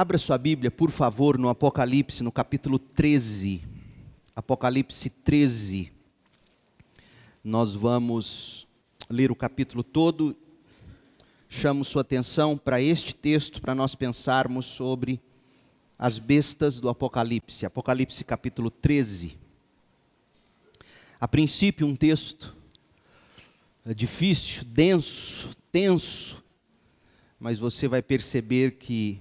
Abra sua Bíblia, por favor, no Apocalipse, no capítulo 13. Apocalipse 13. Nós vamos ler o capítulo todo. Chamo sua atenção para este texto, para nós pensarmos sobre as bestas do Apocalipse. Apocalipse capítulo 13. A princípio, um texto difícil, denso, tenso, mas você vai perceber que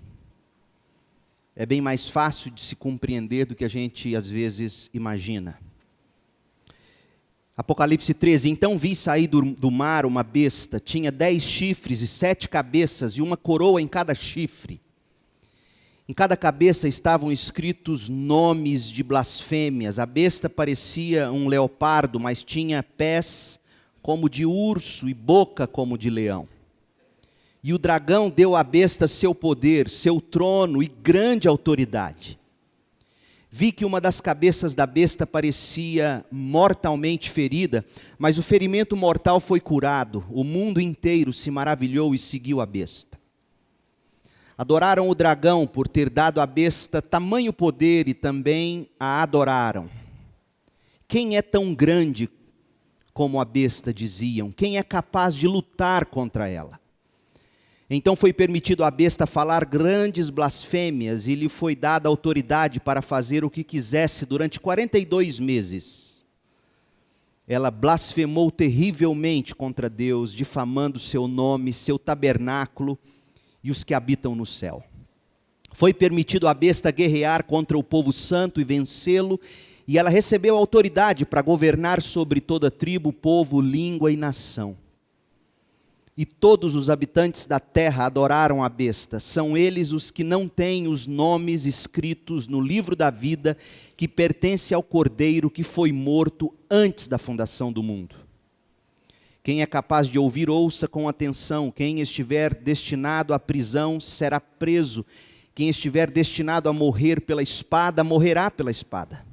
é bem mais fácil de se compreender do que a gente às vezes imagina. Apocalipse 13, então vi sair do mar uma besta, tinha 10 chifres e 7 cabeças e uma coroa em cada chifre. Em cada cabeça estavam escritos nomes de blasfêmias. A besta parecia um leopardo, mas tinha pés como de urso e boca como de leão. E o dragão deu à besta seu poder, seu trono e grande autoridade. Vi que uma das cabeças da besta parecia mortalmente ferida, mas o ferimento mortal foi curado. O mundo inteiro se maravilhou e seguiu a besta. Adoraram o dragão por ter dado à besta tamanho poder e também a adoraram. Quem é tão grande como a besta, diziam? Quem é capaz de lutar contra ela? Então foi permitido à besta falar grandes blasfêmias e lhe foi dada autoridade para fazer o que quisesse durante 42 meses. Ela blasfemou terrivelmente contra Deus, difamando seu nome, seu tabernáculo e os que habitam no céu. Foi permitido à besta guerrear contra o povo santo e vencê-lo, e ela recebeu autoridade para governar sobre toda tribo, povo, língua e nação. E todos os habitantes da terra adoraram a besta. São eles os que não têm os nomes escritos no livro da vida, que pertence ao Cordeiro que foi morto antes da fundação do mundo. Quem é capaz de ouvir, ouça com atenção. Quem estiver destinado à prisão será preso. Quem estiver destinado a morrer pela espada, morrerá pela espada.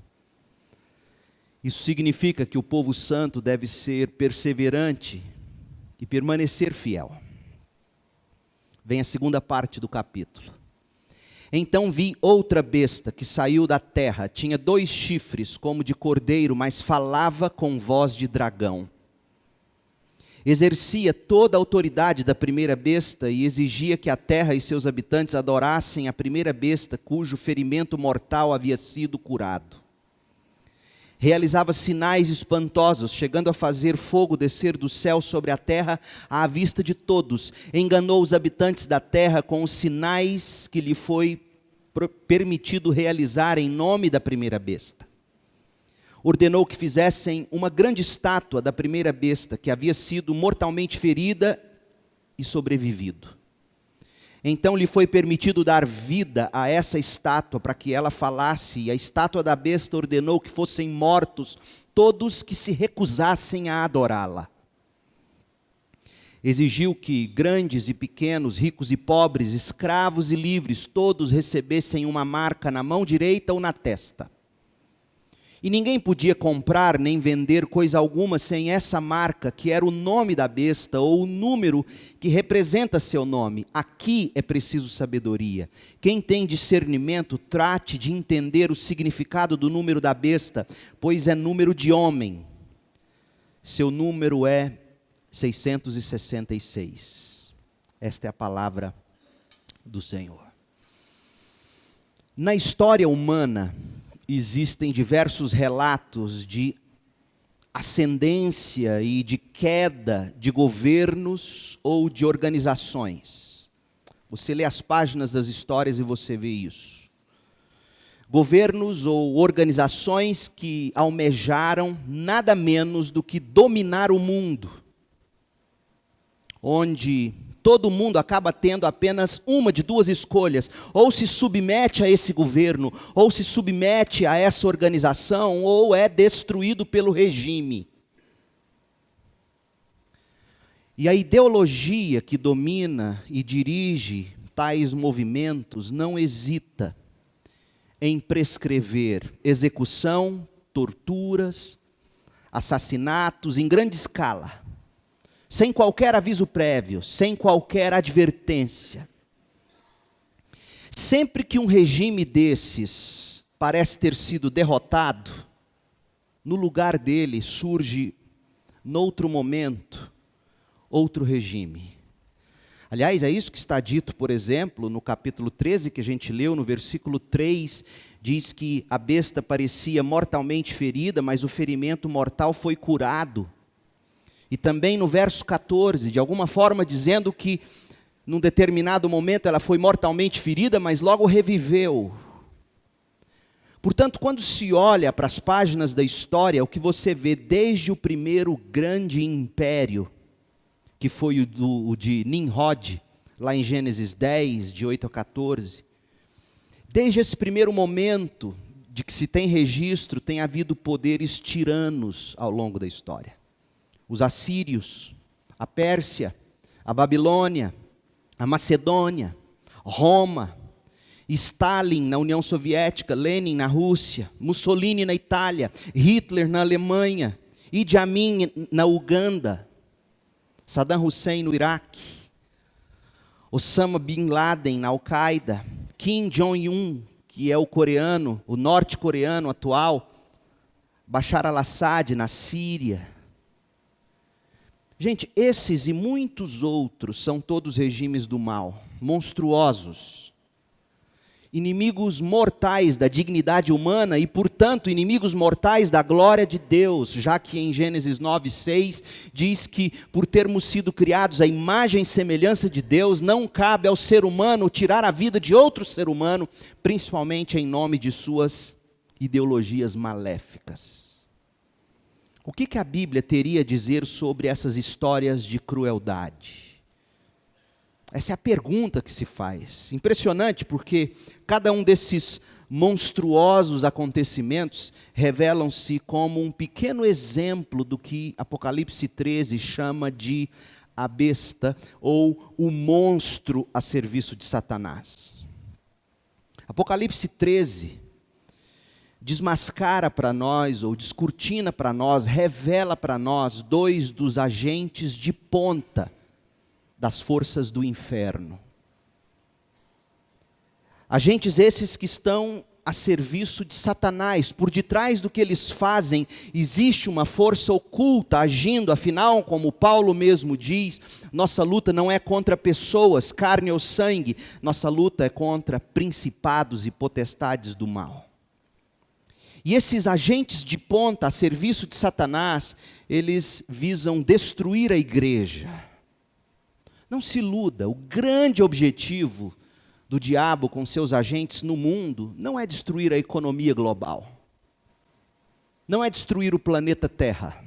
Isso significa que o povo santo deve ser perseverante e permanecer fiel. Vem a segunda parte do capítulo. Então vi outra besta que saiu da terra, tinha 2 chifres como de cordeiro, mas falava com voz de dragão. Exercia toda a autoridade da primeira besta e exigia que a terra e seus habitantes adorassem a primeira besta, cujo ferimento mortal havia sido curado. Realizava sinais espantosos, chegando a fazer fogo descer do céu sobre a terra à vista de todos. Enganou os habitantes da terra com os sinais que lhe foi permitido realizar em nome da primeira besta. Ordenou que fizessem uma grande estátua da primeira besta, que havia sido mortalmente ferida e sobrevivido. Então lhe foi permitido dar vida a essa estátua para que ela falasse, e a estátua da besta ordenou que fossem mortos todos que se recusassem a adorá-la. Exigiu que grandes e pequenos, ricos e pobres, escravos e livres, todos recebessem uma marca na mão direita ou na testa. E ninguém podia comprar nem vender coisa alguma sem essa marca, que era o nome da besta ou o número que representa seu nome. Aqui é preciso sabedoria. Quem tem discernimento, trate de entender o significado do número da besta, pois é número de homem. Seu número é 666. Esta é a palavra do Senhor. Na história humana, existem diversos relatos de ascendência e de queda de governos ou de organizações. Você lê as páginas das histórias e você vê isso. Governos ou organizações que almejaram nada menos do que dominar o mundo, onde todo mundo acaba tendo apenas uma de 2 escolhas: ou se submete a esse governo, ou se submete a essa organização, ou é destruído pelo regime. E a ideologia que domina e dirige tais movimentos não hesita em prescrever execução, torturas, assassinatos em grande escala, sem qualquer aviso prévio, sem qualquer advertência. Sempre que um regime desses parece ter sido derrotado, no lugar dele surge, noutro momento, outro regime. Aliás, é isso que está dito, por exemplo, no capítulo 13 que a gente leu, no versículo 3, diz que a besta parecia mortalmente ferida, mas o ferimento mortal foi curado. E também no verso 14, de alguma forma dizendo que num determinado momento ela foi mortalmente ferida, mas logo reviveu. Portanto, quando se olha para as páginas da história, o que você vê desde o primeiro grande império, que foi o de Nimrod, lá em Gênesis 10, de 8 a 14. Desde esse primeiro momento de que se tem registro, tem havido poderes tiranos ao longo da história. Os assírios, a Pérsia, a Babilônia, a Macedônia, Roma, Stalin na União Soviética, Lenin na Rússia, Mussolini na Itália, Hitler na Alemanha, Idi Amin na Uganda, Saddam Hussein no Iraque, Osama Bin Laden na Al-Qaeda, Kim Jong-un, que é o coreano, o norte-coreano atual, Bashar al-Assad na Síria. Gente, esses e muitos outros são todos regimes do mal, monstruosos, inimigos mortais da dignidade humana e, portanto, inimigos mortais da glória de Deus, já que em Gênesis 9:6 diz que, por termos sido criados à imagem e semelhança de Deus, não cabe ao ser humano tirar a vida de outro ser humano, principalmente em nome de suas ideologias maléficas. O que a Bíblia teria a dizer sobre essas histórias de crueldade? Essa é a pergunta que se faz. Impressionante, porque cada um desses monstruosos acontecimentos revelam-se como um pequeno exemplo do que Apocalipse 13 chama de a besta ou o monstro a serviço de Satanás. Apocalipse 13 desmascara para nós, ou descortina para nós, revela para nós dois dos agentes de ponta das forças do inferno. Agentes esses que estão a serviço de Satanás. Por detrás do que eles fazem, existe uma força oculta agindo. Afinal, como Paulo mesmo diz, nossa luta não é contra pessoas, carne ou sangue. Nossa luta é contra principados e potestades do mal. E esses agentes de ponta a serviço de Satanás, eles visam destruir a igreja. Não se iluda, o grande objetivo do diabo com seus agentes no mundo não é destruir a economia global. Não é destruir o planeta Terra.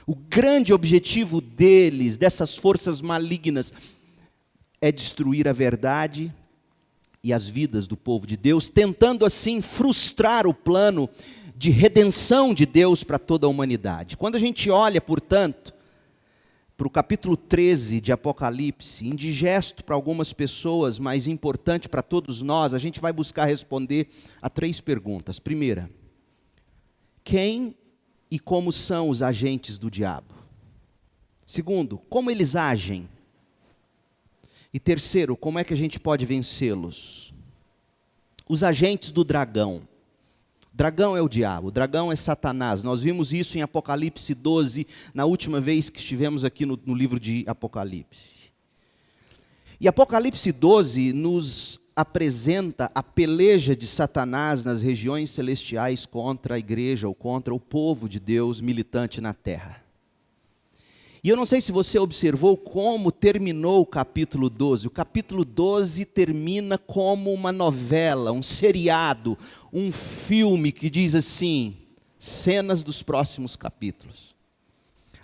O grande objetivo deles, dessas forças malignas, é destruir a verdade e as vidas do povo de Deus, tentando assim frustrar o plano de redenção de Deus para toda a humanidade. Quando a gente olha, portanto, para o capítulo 13 de Apocalipse, indigesto para algumas pessoas, mas importante para todos nós, a gente vai buscar responder a 3 perguntas. Primeira, quem e como são os agentes do diabo? Segundo, como eles agem? E terceiro, como é que a gente pode vencê-los? Os agentes do dragão. Dragão é o diabo, dragão é Satanás. Nós vimos isso em Apocalipse 12, na última vez que estivemos aqui no livro de Apocalipse. E Apocalipse 12 nos apresenta a peleja de Satanás nas regiões celestiais contra a igreja ou contra o povo de Deus militante na terra. E eu não sei se você observou como terminou o capítulo 12. O capítulo 12 termina como uma novela, um seriado, um filme que diz assim, cenas dos próximos capítulos.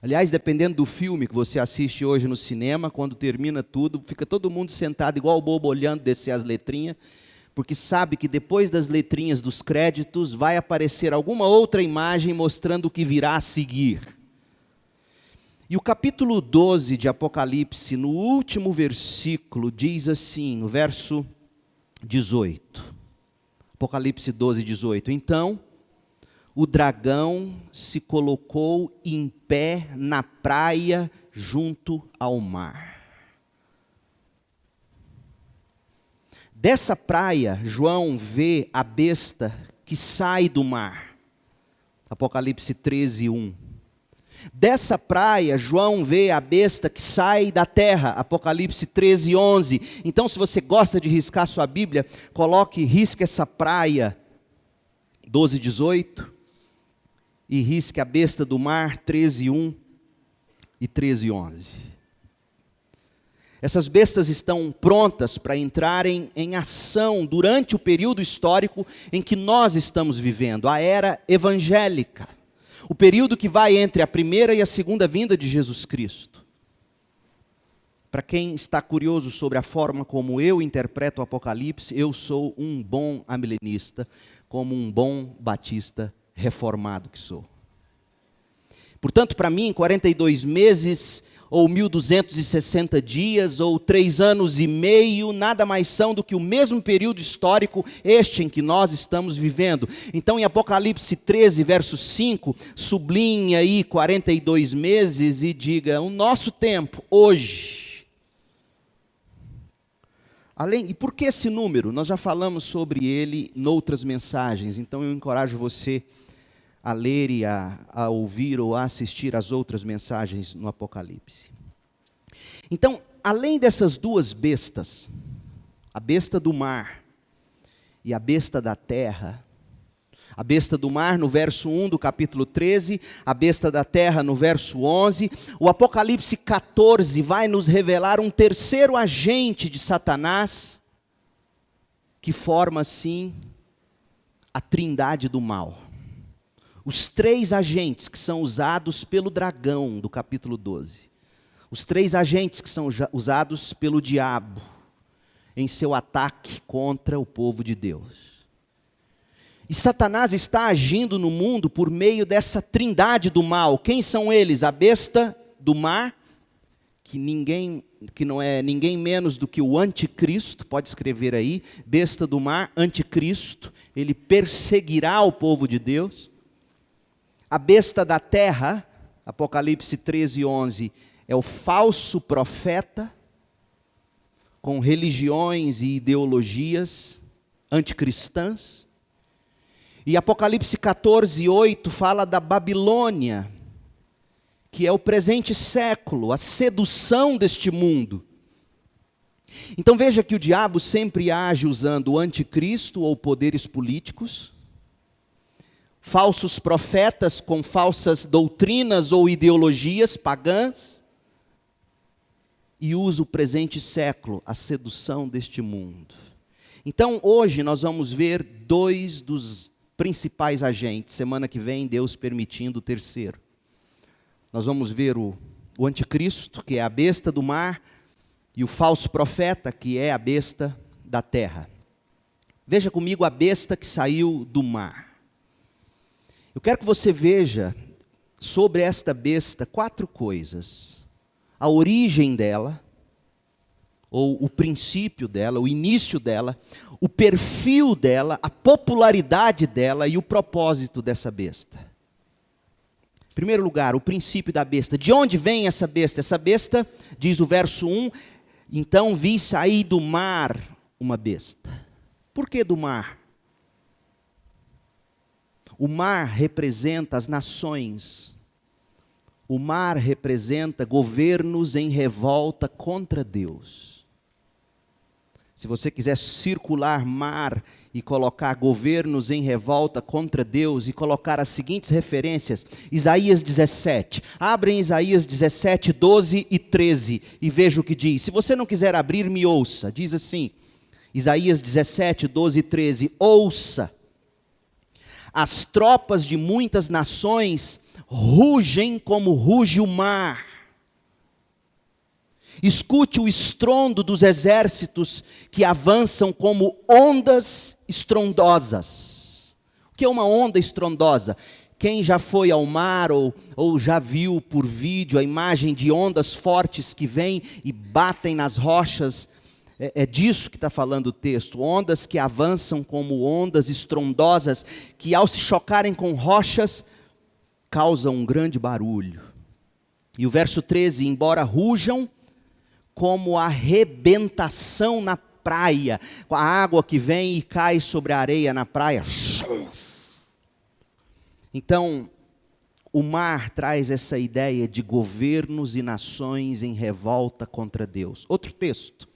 Aliás, dependendo do filme que você assiste hoje no cinema, quando termina tudo, fica todo mundo sentado igual o bobo olhando descer as letrinhas, porque sabe que depois das letrinhas dos créditos vai aparecer alguma outra imagem mostrando o que virá a seguir. E o capítulo 12 de Apocalipse, no último versículo, diz assim, no verso 18. Apocalipse 12, 18. Então, o dragão se colocou em pé na praia junto ao mar. Dessa praia, João vê a besta que sai do mar. Apocalipse 13, 1. Dessa praia, João vê a besta que sai da terra. Apocalipse 13, 11. Então, se você gosta de riscar sua Bíblia, risque essa praia, 12, 18. E risque a besta do mar, 13, 1 e 13, 11. Essas bestas estão prontas para entrarem em ação durante o período histórico em que nós estamos vivendo, a era evangélica. O período que vai entre a primeira e a segunda vinda de Jesus Cristo. Para quem está curioso sobre a forma como eu interpreto o Apocalipse, eu sou um bom amilenista, como um bom batista reformado que sou. Portanto, para mim, 42 meses, ou 1.260 dias, ou 3 anos e meio, nada mais são do que o mesmo período histórico, este em que nós estamos vivendo. Então, em Apocalipse 13, verso 5, sublinhe aí 42 meses e diga, o nosso tempo, hoje. E por que esse número? Nós já falamos sobre ele noutras mensagens, então eu encorajo você a ler e a ouvir ou a assistir às outras mensagens no Apocalipse. Então, além dessas duas bestas, a besta do mar e a besta da terra, a besta do mar no verso 1 do capítulo 13, a besta da terra no verso 11, o Apocalipse 14 vai nos revelar um terceiro agente de Satanás, que forma assim a trindade do mal. Os 3 agentes que são usados pelo dragão, do capítulo 12. Os 3 agentes que são usados pelo diabo em seu ataque contra o povo de Deus. E Satanás está agindo no mundo por meio dessa trindade do mal. Quem são eles? A besta do mar, que não é ninguém menos do que o anticristo, pode escrever aí, besta do mar, anticristo, ele perseguirá o povo de Deus. A besta da terra, Apocalipse 13, 11, é o falso profeta, com religiões e ideologias anticristãs. E Apocalipse 14, 8 fala da Babilônia, que é o presente século, a sedução deste mundo. Então veja que o diabo sempre age usando o anticristo ou poderes políticos, falsos profetas com falsas doutrinas ou ideologias pagãs, e usa o presente século, a sedução deste mundo. Então hoje nós vamos ver 2 dos principais agentes, semana que vem, Deus permitindo, o terceiro. Nós vamos ver o anticristo, que é a besta do mar, e o falso profeta, que é a besta da terra. Veja comigo a besta que saiu do mar. Eu quero que você veja sobre esta besta 4 coisas. A origem dela, ou o princípio dela, o início dela, o perfil dela, a popularidade dela e o propósito dessa besta. Em primeiro lugar, o princípio da besta. De onde vem essa besta? Essa besta, diz o verso 1, então vi sair do mar uma besta. Por que do mar? O mar representa as nações. O mar representa governos em revolta contra Deus. Se você quiser circular mar e colocar governos em revolta contra Deus e colocar as seguintes referências, Isaías 17. Abrem Isaías 17, 12 e 13 e veja o que diz. Se você não quiser abrir, me ouça. Diz assim, Isaías 17, 12 e 13. Ouça. As tropas de muitas nações rugem como ruge o mar. Escute o estrondo dos exércitos que avançam como ondas estrondosas. O que é uma onda estrondosa? Quem já foi ao mar ou já viu por vídeo a imagem de ondas fortes que vêm e batem nas rochas, é disso que está falando o texto. Ondas que avançam como ondas estrondosas, que ao se chocarem com rochas, causam um grande barulho. E o verso 13, embora rujam, como a arrebentação na praia, com a água que vem e cai sobre a areia na praia. Então, o mar traz essa ideia de governos e nações em revolta contra Deus. Outro texto,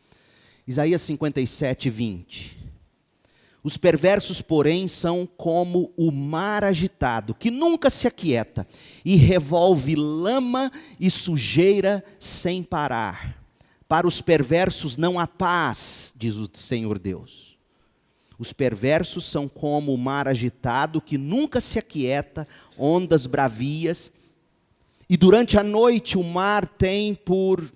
Isaías 57, 20. Os perversos, porém, são como o mar agitado, que nunca se aquieta, e revolve lama e sujeira sem parar. Para os perversos não há paz, diz o Senhor Deus. Os perversos são como o mar agitado, que nunca se aquieta, ondas bravias, e durante a noite o mar tem por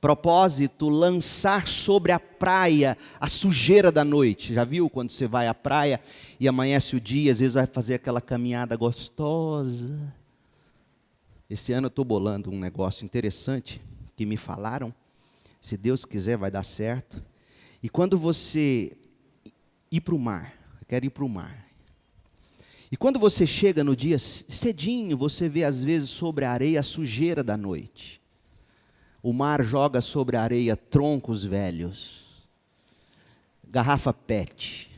propósito lançar sobre a praia a sujeira da noite. Já viu quando você vai à praia e amanhece o dia, às vezes vai fazer aquela caminhada gostosa? Esse ano eu estou bolando um negócio interessante que me falaram, se Deus quiser vai dar certo. E quando você ir para o mar, eu quero ir para o mar. E quando você chega no dia cedinho, você vê às vezes sobre a areia a sujeira da noite. O mar joga sobre a areia troncos velhos, garrafa PET.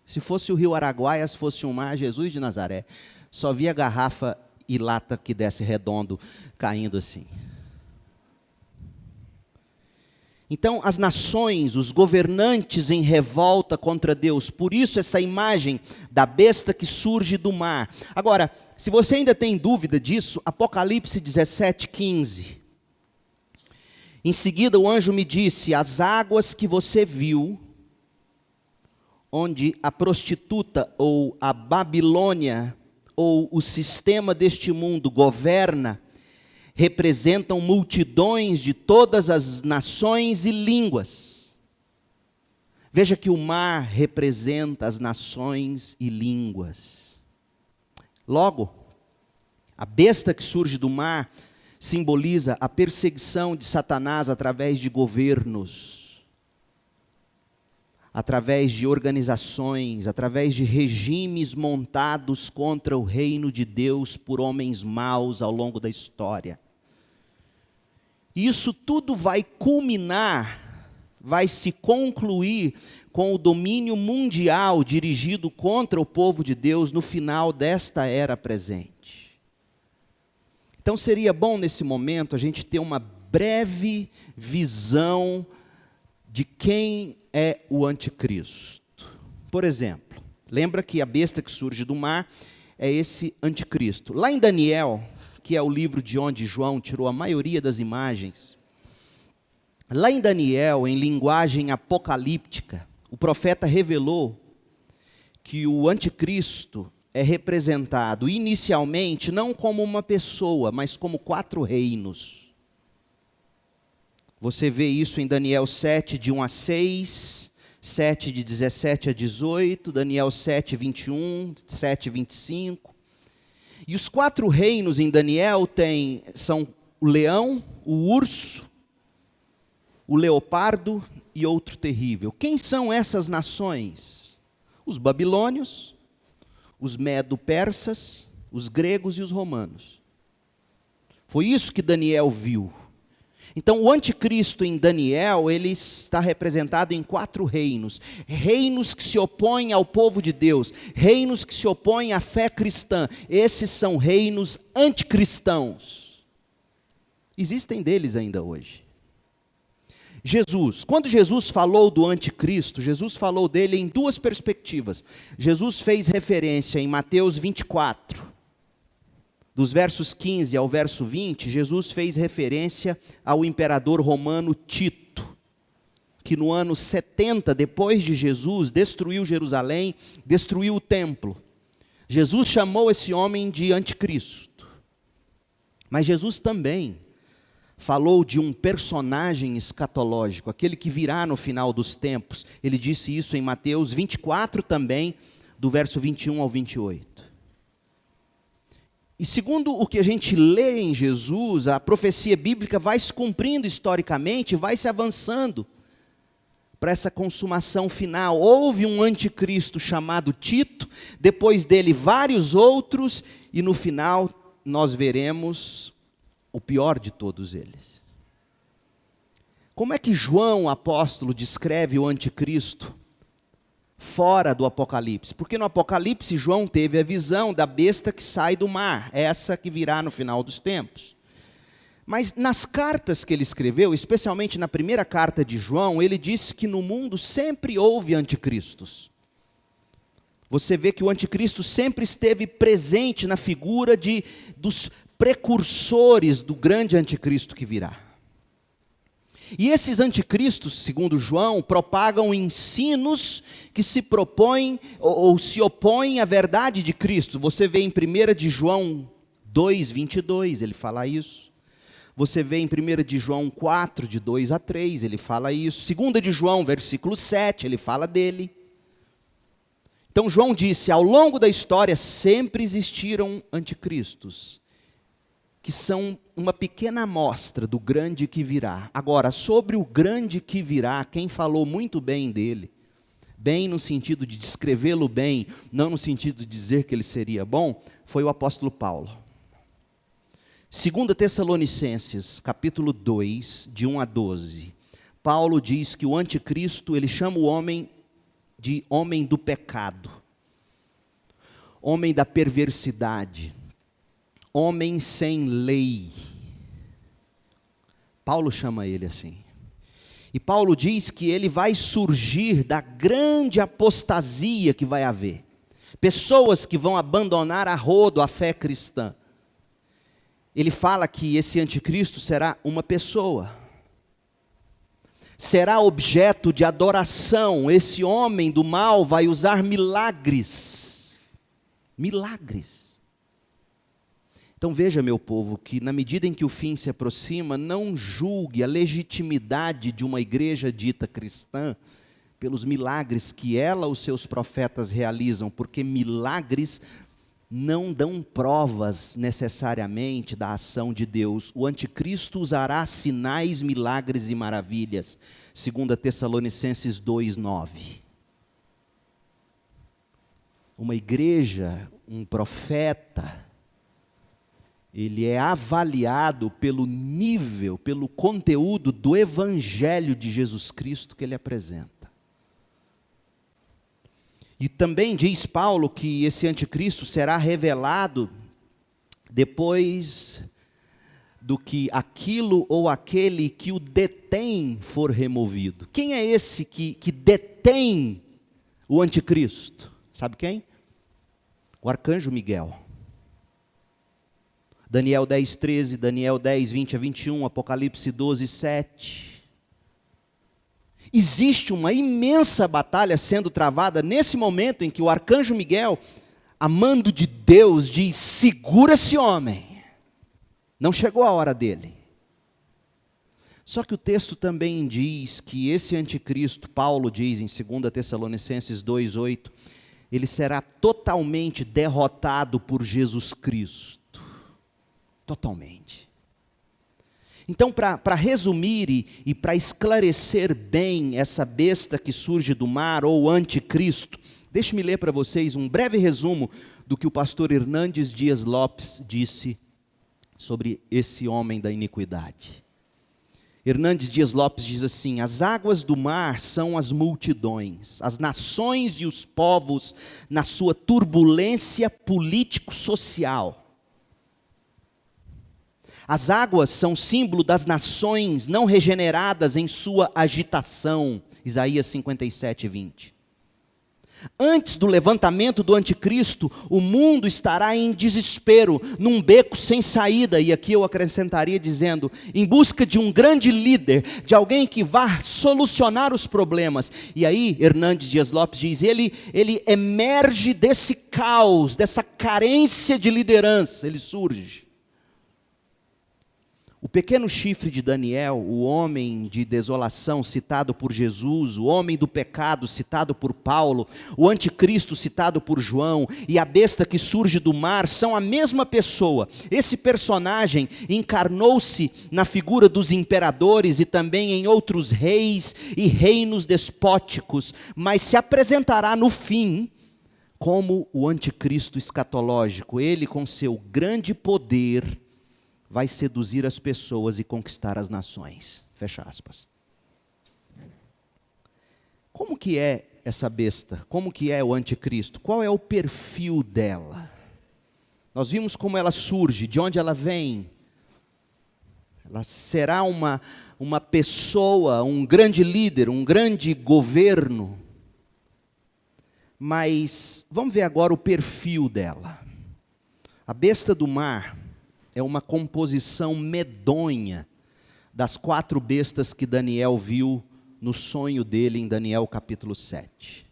Se fosse o rio Araguaia, se fosse um mar, Jesus de Nazaré, só via garrafa e lata que desce redondo caindo assim. Então, as nações, os governantes em revolta contra Deus. Por isso, essa imagem da besta que surge do mar. Agora, se você ainda tem dúvida disso, Apocalipse 17, 15. Em seguida, o anjo me disse: as águas que você viu, onde a prostituta ou a Babilônia ou o sistema deste mundo governa, representam multidões de todas as nações e línguas. Veja que o mar representa as nações e línguas. Logo, a besta que surge do mar simboliza a perseguição de Satanás através de governos, através de organizações, através de regimes montados contra o reino de Deus por homens maus ao longo da história. E isso tudo vai culminar, vai se concluir com o domínio mundial dirigido contra o povo de Deus no final desta era presente. Então seria bom nesse momento a gente ter uma breve visão de quem é o anticristo. Por exemplo, lembra que a besta que surge do mar é esse anticristo. Lá em Daniel, que é o livro de onde João tirou a maioria das imagens, lá em Daniel, em linguagem apocalíptica, o profeta revelou que o anticristo é representado inicialmente não como uma pessoa, mas como 4 reinos. Você vê isso em Daniel 7, de 1 a 6, 7, de 17 a 18, Daniel 7, 21, 7, 25. E os 4 reinos em Daniel são o leão, o urso, o leopardo e outro terrível. Quem são essas nações? Os babilônios, os medo-persas, os gregos e os romanos. Foi isso que Daniel viu. Então, o anticristo em Daniel, ele está representado em 4 reinos. Reinos que se opõem ao povo de Deus. Reinos que se opõem à fé cristã. Esses são reinos anticristãos. Existem deles ainda hoje. Jesus, quando Jesus falou do anticristo, Jesus falou dele em 2 perspectivas. Jesus fez referência em Mateus 24, dos versos 15 ao verso 20, Jesus fez referência ao imperador romano Tito, que no ano 70 depois de Jesus destruiu Jerusalém, destruiu o templo. Jesus chamou esse homem de anticristo. Mas Jesus também falou de um personagem escatológico, aquele que virá no final dos tempos. Ele disse isso em Mateus 24 também, do verso 21 ao 28. E segundo o que a gente lê em Jesus, a profecia bíblica vai se cumprindo historicamente, vai se avançando para essa consumação final. Houve um anticristo chamado Tito, depois dele vários outros, e no final nós veremos o pior de todos eles. Como é que João, apóstolo, descreve o anticristo fora do Apocalipse? Porque no Apocalipse João teve a visão da besta que sai do mar, essa que virá no final dos tempos. Mas nas cartas que ele escreveu, especialmente na primeira carta de João, ele disse que no mundo sempre houve anticristos. Você vê que o anticristo sempre esteve presente na figura dos precursores do grande anticristo que virá. E esses anticristos, segundo João, propagam ensinos que se propõem ou se opõem à verdade de Cristo. Você vê em 1 de João 2:22, ele fala isso. Você vê em 1 de João 4, de 2 a 3, ele fala isso. 2 de João, versículo 7, ele fala dele. Então João disse, ao longo da história sempre existiram anticristos, que são uma pequena amostra do grande que virá. Agora, sobre o grande que virá, quem falou muito bem dele, bem no sentido de descrevê-lo bem, não no sentido de dizer que ele seria bom, foi o apóstolo Paulo. 2 Tessalonicenses, capítulo 2, de 1 a 12, Paulo diz que o anticristo, ele chama o homem de homem do pecado, homem da perversidade, homem sem lei. Paulo chama ele assim. E Paulo diz que ele vai surgir da grande apostasia que vai haver. Pessoas que vão abandonar a rodo a fé cristã. Ele fala que esse anticristo será uma pessoa. Será objeto de adoração. Esse homem do mal vai usar milagres. Milagres. Então veja, meu povo, que na medida em que o fim se aproxima, não julgue a legitimidade de uma igreja dita cristã pelos milagres que ela, os seus profetas realizam, porque milagres não dão provas necessariamente da ação de Deus. O anticristo usará sinais, milagres e maravilhas, 2 Tessalonicenses 2:9. Uma igreja, um profeta, ele é avaliado pelo nível, pelo conteúdo do evangelho de Jesus Cristo que ele apresenta. E também diz Paulo que esse anticristo será revelado depois do que aquilo ou aquele que o detém for removido. Quem é esse que detém o anticristo? Sabe quem? O arcanjo Miguel. Daniel 10:13, Daniel 10:20-21, Apocalipse 12:7. Existe uma imensa batalha sendo travada nesse momento em que o arcanjo Miguel, a mando de Deus, diz: segura esse homem, não chegou a hora dele. Só que o texto também diz que esse anticristo, Paulo diz em 2 Tessalonicenses 2:8, ele será totalmente derrotado por Jesus Cristo. Totalmente. Então, para resumir e para esclarecer bem essa besta que surge do mar, ou anticristo, deixe-me ler para vocês um breve resumo do que o pastor Hernandes Dias Lopes disse sobre esse homem da iniquidade. Hernandes Dias Lopes diz assim: as águas do mar são as multidões, as nações e os povos na sua turbulência político-social. As águas são símbolo das nações não regeneradas em sua agitação. Isaías 57:20. Antes do levantamento do anticristo, o mundo estará em desespero, num beco sem saída. E aqui eu acrescentaria dizendo, em busca de um grande líder, de alguém que vá solucionar os problemas. E aí, Hernandes Dias Lopes diz, ele emerge desse caos, dessa carência de liderança, ele surge. O pequeno chifre de Daniel, o homem de desolação citado por Jesus, o homem do pecado citado por Paulo, o anticristo citado por João e a besta que surge do mar são a mesma pessoa. Esse personagem encarnou-se na figura dos imperadores e também em outros reis e reinos despóticos, mas se apresentará no fim como o anticristo escatológico. Ele, com seu grande poder, vai seduzir as pessoas e conquistar as nações. Fecha aspas. Como que é essa besta? Como que é o anticristo? Qual é o perfil dela? Nós vimos como ela surge, de onde ela vem. Ela será uma pessoa, um grande líder, um grande governo. Mas vamos ver agora o perfil dela. A besta do mar é uma composição medonha das 4 bestas que Daniel viu no sonho dele em Daniel capítulo 7.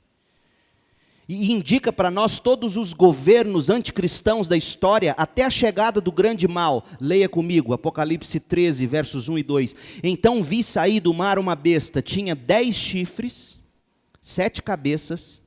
E indica para nós todos os governos anticristãos da história, até a chegada do grande mal. Leia comigo, Apocalipse 13, versos 1 e 2. Então vi sair do mar uma besta, tinha 10 chifres, 7 cabeças,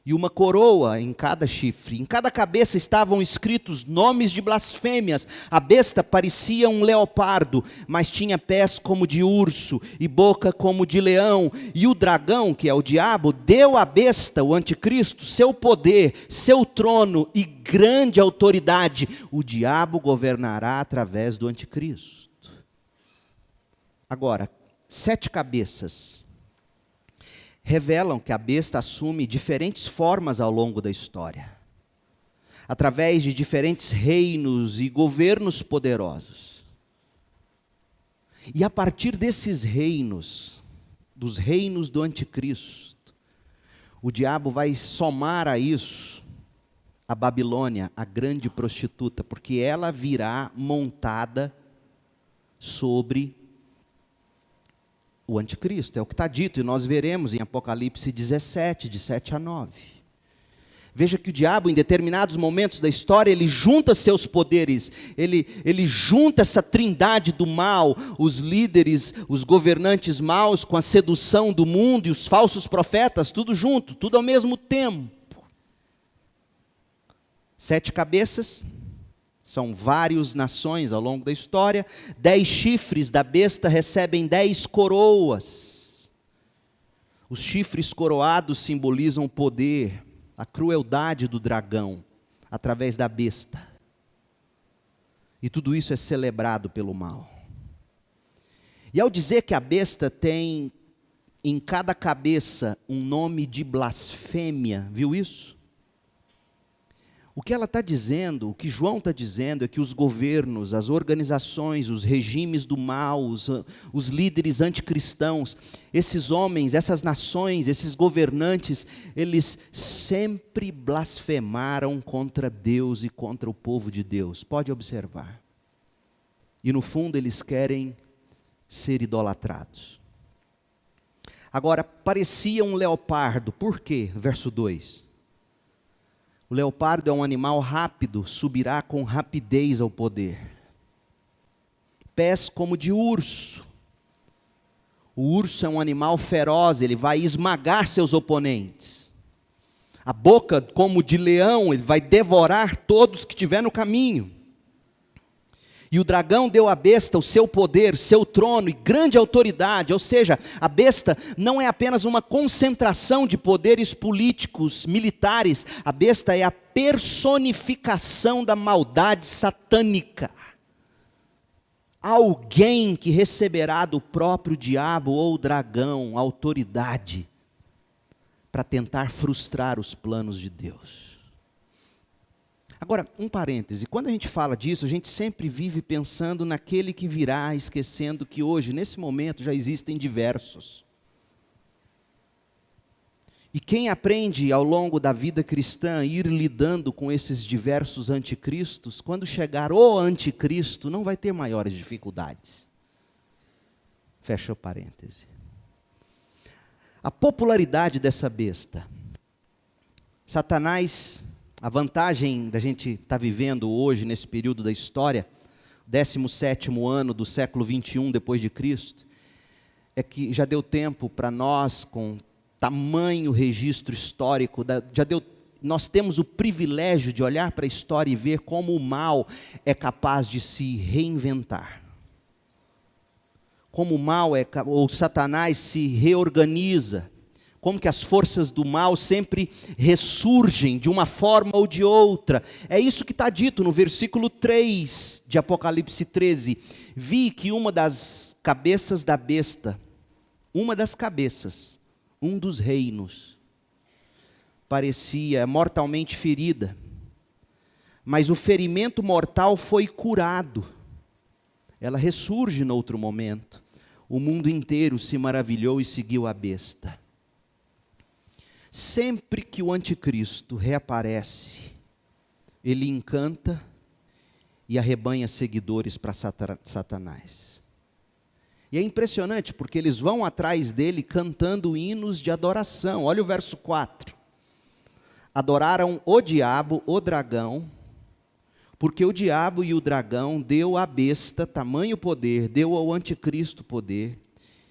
e uma coroa em cada chifre. Em cada cabeça estavam escritos nomes de blasfêmias. A besta parecia um leopardo, mas tinha pés como de urso e boca como de leão. E o dragão, que é o diabo, deu à besta, o anticristo, seu poder, seu trono e grande autoridade. O diabo governará através do anticristo. Agora, 7 cabeças revelam que a besta assume diferentes formas ao longo da história, através de diferentes reinos e governos poderosos. E a partir desses reinos, dos reinos do anticristo, o diabo vai somar a isso a Babilônia, a grande prostituta, porque ela virá montada sobre o anticristo, é o que está dito, e nós veremos em Apocalipse 17, de 7 a 9. Veja que o diabo, em determinados momentos da história, ele junta seus poderes, ele junta essa trindade do mal, os líderes, os governantes maus, com a sedução do mundo e os falsos profetas, tudo junto, tudo ao mesmo tempo. 7 cabeças, são várias nações ao longo da história. 10 chifres da besta recebem 10 coroas. Os chifres coroados simbolizam o poder, a crueldade do dragão, através da besta. E tudo isso é celebrado pelo mal. E ao dizer que a besta tem em cada cabeça um nome de blasfêmia, viu isso? O que ela está dizendo, o que João está dizendo é que os governos, as organizações, os regimes do mal, os líderes anticristãos, esses homens, essas nações, esses governantes, eles sempre blasfemaram contra Deus e contra o povo de Deus. Pode observar. E no fundo eles querem ser idolatrados. Agora, parecia um leopardo, por quê? Verso 2. O leopardo é um animal rápido, subirá com rapidez ao poder. Pés como de urso. O urso é um animal feroz, ele vai esmagar seus oponentes. A boca como de leão, ele vai devorar todos que estiver no caminho. E o dragão deu à besta o seu poder, seu trono e grande autoridade, ou seja, a besta não é apenas uma concentração de poderes políticos, militares, a besta é a personificação da maldade satânica. Alguém que receberá do próprio diabo ou dragão autoridade para tentar frustrar os planos de Deus. Agora, um parêntese, quando a gente fala disso, a gente sempre vive pensando naquele que virá, esquecendo que hoje, nesse momento, já existem diversos. E quem aprende ao longo da vida cristã a ir lidando com esses diversos anticristos, quando chegar o anticristo, não vai ter maiores dificuldades. Fecha o parêntese. A popularidade dessa besta. Satanás, a vantagem da gente estar vivendo hoje, nesse período da história, 17º ano do século 21 depois de Cristo, é que já deu tempo para nós, com tamanho registro histórico, nós temos o privilégio de olhar para a história e ver como o mal é capaz de se reinventar. Como o mal ou Satanás se reorganiza. Como que as forças do mal sempre ressurgem de uma forma ou de outra. É isso que está dito no versículo 3 de Apocalipse 13. Vi que uma das cabeças da besta, uma das cabeças, um dos reinos, parecia mortalmente ferida, mas o ferimento mortal foi curado. Ela ressurge no outro momento. O mundo inteiro se maravilhou e seguiu a besta. Sempre que o anticristo reaparece, ele encanta e arrebanha seguidores para Satanás. E é impressionante, porque eles vão atrás dele cantando hinos de adoração. Olha o verso 4. Adoraram o diabo, o dragão, porque o diabo e o dragão deu à besta tamanho poder, deu ao anticristo poder,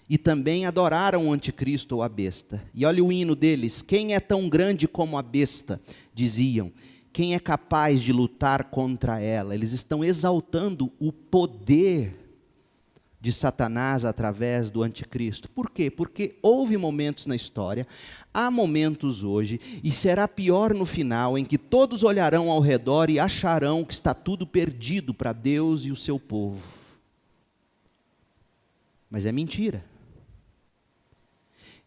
e também adoraram o anticristo ou a besta. E olha o hino deles: quem é tão grande como a besta? Diziam. Quem é capaz de lutar contra ela? Eles estão exaltando o poder de Satanás através do anticristo. Por quê? Porque houve momentos na história, há momentos hoje, e será pior no final, em que todos olharão ao redor e acharão que está tudo perdido para Deus e o seu povo. Mas é mentira.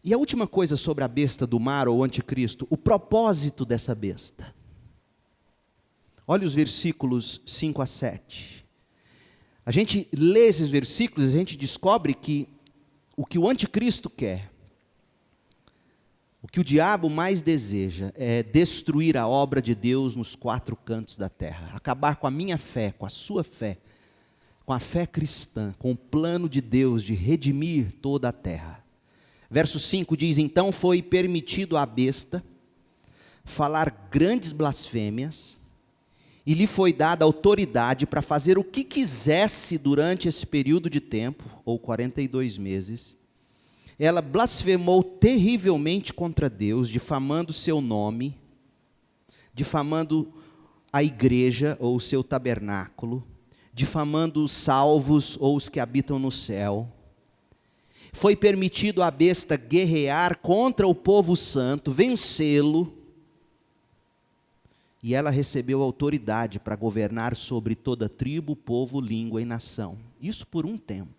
E a última coisa sobre a besta do mar ou anticristo, o propósito dessa besta. Olha os versículos 5 a 7. A gente lê esses versículos e a gente descobre que o anticristo quer, o que o diabo mais deseja é destruir a obra de Deus nos quatro cantos da terra, acabar com a minha fé, com a sua fé, com a fé cristã, com o plano de Deus de redimir toda a terra. Verso 5 diz: então foi permitido à besta falar grandes blasfêmias, e lhe foi dada autoridade para fazer o que quisesse durante esse período de tempo, ou 42 meses. Ela blasfemou terrivelmente contra Deus, difamando seu nome, difamando a igreja ou o seu tabernáculo, difamando os salvos ou os que habitam no céu. Foi permitido à besta guerrear contra o povo santo, vencê-lo, e ela recebeu autoridade para governar sobre toda tribo, povo, língua e nação. Isso por um tempo.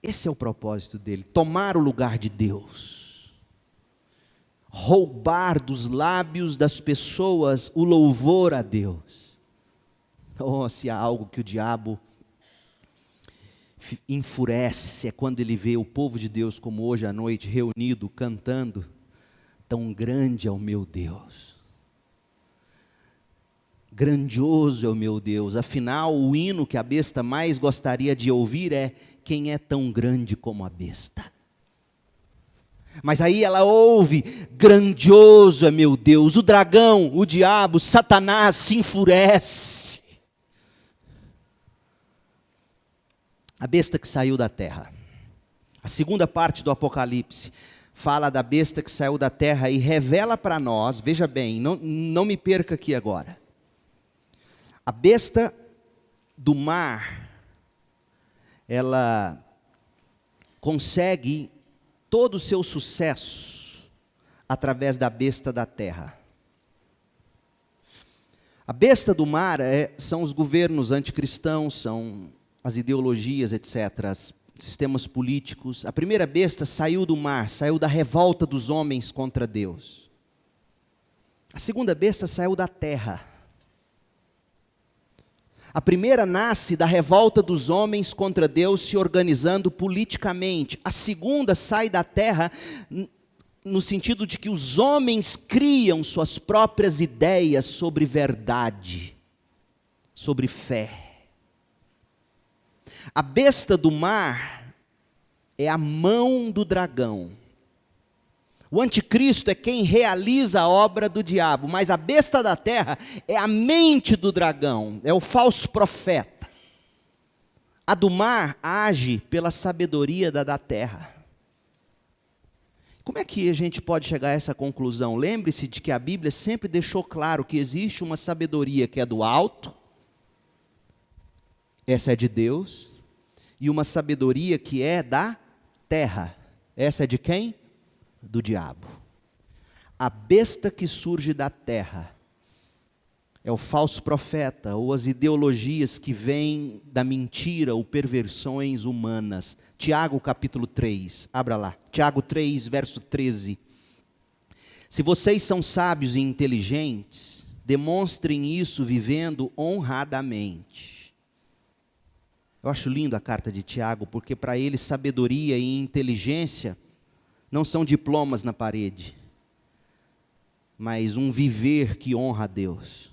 Esse é o propósito dele, tomar o lugar de Deus. Roubar dos lábios das pessoas o louvor a Deus. Oh, se há algo que o diabo enfurece, é quando ele vê o povo de Deus, como hoje à noite, reunido, cantando: tão grande é o meu Deus, grandioso é o meu Deus. Afinal, o hino que a besta mais gostaria de ouvir é: quem é tão grande como a besta? Mas aí ela ouve: grandioso é meu Deus. O dragão, o diabo, Satanás se enfurece. A besta que saiu da terra. A segunda parte do Apocalipse fala da besta que saiu da terra e revela para nós, veja bem, não me perca aqui agora. A besta do mar, ela consegue todo o seu sucesso através da besta da terra. A besta do mar são os governos anticristãos, são as ideologias, etc., sistemas políticos. A primeira besta saiu do mar, saiu da revolta dos homens contra Deus. A segunda besta saiu da terra. A primeira nasce da revolta dos homens contra Deus se organizando politicamente. A segunda sai da terra no sentido de que os homens criam suas próprias ideias sobre verdade, sobre fé. A besta do mar é a mão do dragão. O anticristo é quem realiza a obra do diabo, mas a besta da terra é a mente do dragão, é o falso profeta. A do mar age pela sabedoria da terra. Como é que a gente pode chegar a essa conclusão? Lembre-se de que a Bíblia sempre deixou claro que existe uma sabedoria que é do alto, essa é de Deus, e uma sabedoria que é da terra. Essa é de quem? Do diabo. A besta que surge da terra É o falso profeta, ou as ideologias que vêm da mentira ou perversões humanas. Tiago capítulo 3, abra lá. Tiago 3, verso 13. Se vocês são sábios e inteligentes, demonstrem isso vivendo honradamente. Eu acho lindo a carta de Tiago, porque para ele sabedoria e inteligência não são diplomas na parede, mas um viver que honra a Deus.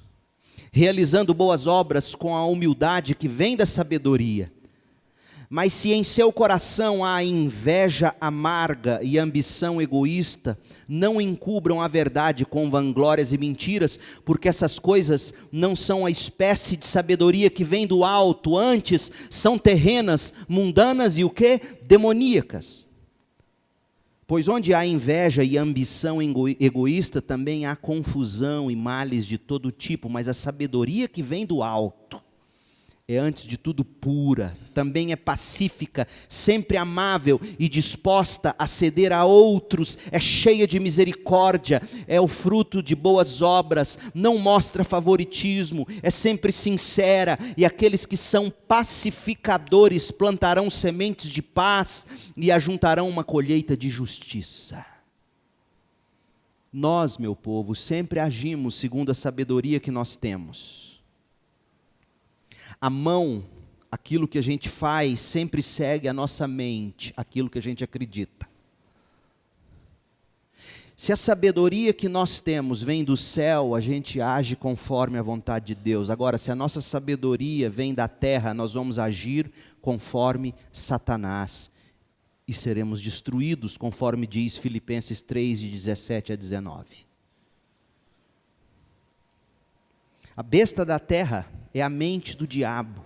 Realizando boas obras com a humildade que vem da sabedoria. Mas se em seu coração há inveja amarga e ambição egoísta, não encubram a verdade com vanglórias e mentiras, porque essas coisas não são a espécie de sabedoria que vem do alto, antes são terrenas, mundanas e o quê? Demoníacas. Pois onde há inveja e ambição egoísta, também há confusão e males de todo tipo, mas a sabedoria que vem do alto é antes de tudo pura, também é pacífica, sempre amável e disposta a ceder a outros, é cheia de misericórdia, é o fruto de boas obras, não mostra favoritismo, é sempre sincera, e aqueles que são pacificadores plantarão sementes de paz e ajuntarão uma colheita de justiça. Nós, meu povo, sempre agimos segundo a sabedoria que nós temos. A mão, aquilo que a gente faz, sempre segue a nossa mente, aquilo que a gente acredita. Se a sabedoria que nós temos vem do céu, a gente age conforme a vontade de Deus. Agora, se a nossa sabedoria vem da terra, nós vamos agir conforme Satanás. E seremos destruídos, conforme diz Filipenses 3, de 17 a 19. A besta da terra é a mente do diabo.